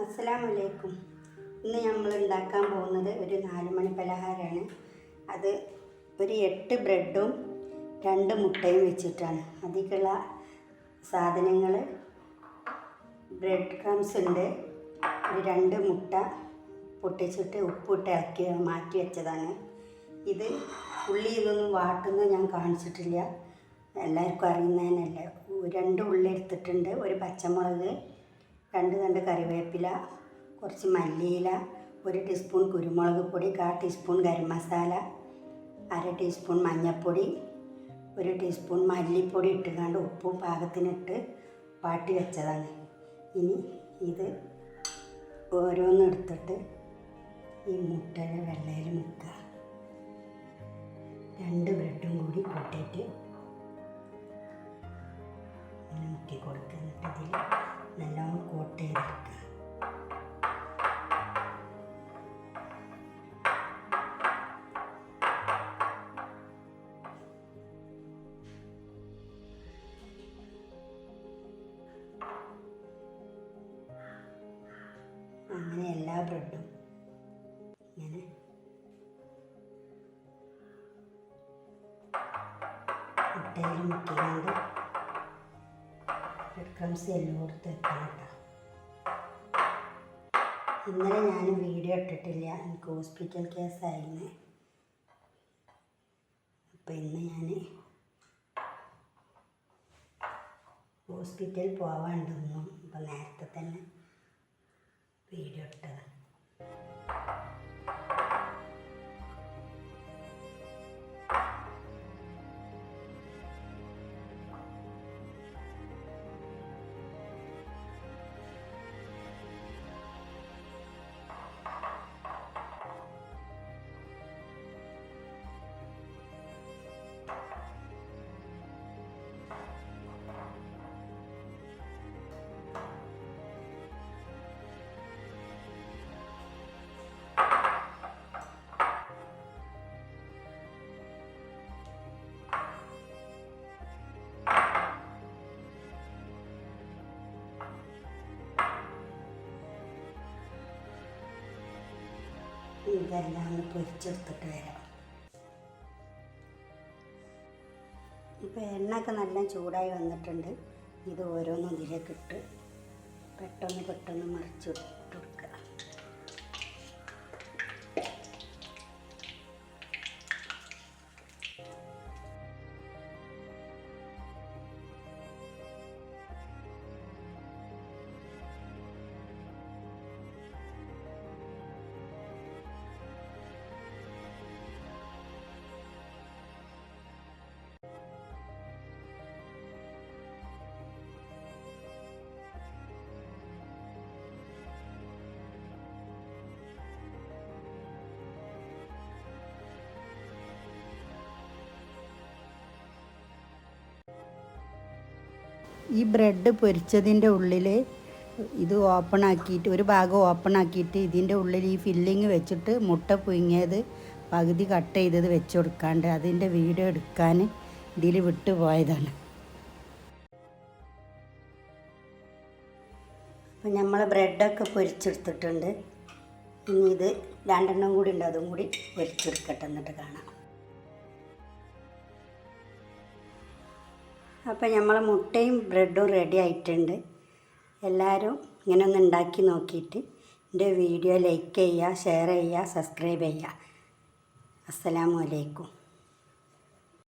അസ്സലാമലൈക്കും. ഇന്ന് നമ്മൾ ഉണ്ടാക്കാൻ പോകുന്നത് ഒരു 4 മണി പലഹാരമാണ്. അത് ഒരു 8 ബ്രെഡും 2 മുട്ടയും വെച്ചിട്ടാണ്. അതിലേക്കുള്ള സാധനങ്ങൾ ബ്രെഡ് ക്രംസ് ഉണ്ട്, ഒരു 2 മുട്ട പൊട്ടിച്ചിട്ട് ഉപ്പിട്ട് ഇളക്കി മാറ്റി വെച്ചതാണ്. ഇത് ഉള്ളി ഇതൊന്നും വാട്ടുന്നത് ഞാൻ കാണിച്ചിട്ടില്ല, എല്ലാവർക്കും അറിയുന്നതിനല്ല. 2 ഉള്ളി എടുത്തിട്ടുണ്ട്, ഒരു പച്ചമുളക്, 2 തണ്ട് കറിവേപ്പില, കുറച്ച് മല്ലിയില, 1 ടീസ്പൂൺ കുരുമുളക് പൊടി, 1/4 ടീസ്പൂൺ ഗരം മസാല, 1/2 ടീസ്പൂൺ മഞ്ഞൾപ്പൊടി, 1 ടീസ്പൂൺ മല്ലിപ്പൊടി ഇട്ടുകൊണ്ട് ഉപ്പും പാകത്തിനിട്ട് വാട്ടി വെച്ചതാണ്. ഇനി ഇത് ഓരോന്നെടുത്തിട്ട് ഈ മുട്ടയുടെ വെള്ളയിൽ മുക്കുക. 2 ബ്രെഡും കൂടി കൂട്ടിയിട്ട് ഇങ്ങനെ മുക്കി കൊടുക്കുക. എന്നിട്ട് ഇതിൽ നല്ലോണം കോട്ട് ചെയ്തെടുക്കുക. അങ്ങനെ എല്ലാ ബ്രെഡും ഇങ്ങനെ മുട്ടയിൽ മുക്കിക്കൊണ്ട് ബ്രെഡ് ക്രംസ് എല്ലായിടത്തും എത്തണം കേട്ടോ. ഇന്നലെ ഞാൻ വീഡിയോ ഇട്ടിട്ടില്ല, എനിക്ക് ഹോസ്പിറ്റൽ കേസായിരുന്നു. അപ്പോൾ ഇന്ന് ഞാൻ ഹോസ്പിറ്റലിൽ പോവാണ്ടെന്നു, അപ്പോൾ നേരത്തെ തന്നെ വീഡിയോ ഇട്ടതാണ്. ഇതെല്ലാം ഒന്ന് പൊരിച്ചെടുത്തിട്ട് വരാം. ഇപ്പോൾ എണ്ണയൊക്കെ നല്ല ചൂടായി വന്നിട്ടുണ്ട്. ഇത് ഓരോന്നും ഇതിലേക്ക് ഇട്ട് പെട്ടെന്ന് മറിച്ചിട്ട് കൊടുക്കുക. ഈ ബ്രെഡ് പൊരിച്ചതിൻ്റെ ഉള്ളിൽ ഇത് ഓപ്പൺ ആക്കിയിട്ട്, ഒരു ഭാഗം ഓപ്പൺ ആക്കിയിട്ട് ഇതിൻ്റെ ഉള്ളിൽ ഈ ഫില്ലിങ് വെച്ചിട്ട് മുട്ട പുഴുങ്ങിയത് പകുതി കട്ട് ചെയ്തത് വെച്ച് കൊടുക്കാണ്ട് അതിൻ്റെ വീഡിയോ എടുക്കാൻ ഇതിൽ വിട്ടു പോയതാണ്. അപ്പം നമ്മൾ ബ്രെഡൊക്കെ പൊരിച്ചെടുത്തിട്ടുണ്ട്. ഇനി ഇത് 2 എണ്ണം കൂടി ഉണ്ട്, അതും കൂടി പൊരിച്ചെടുക്കട്ടെ, എന്നിട്ട് കാണാം. അപ്പോൾ നമ്മൾ മുട്ടയും ബ്രെഡും റെഡി ആയിട്ടുണ്ട്. എല്ലാവരും ഇങ്ങനെ ഒന്ന് ഉണ്ടാക്കി നോക്കിയിട്ട് എൻ്റെ വീഡിയോ ലൈക്ക് ചെയ്യുക, ഷെയർ ചെയ്യുക, സബ്സ്ക്രൈബ് ചെയ്യുക. അസ്സലാമു അലൈക്കും.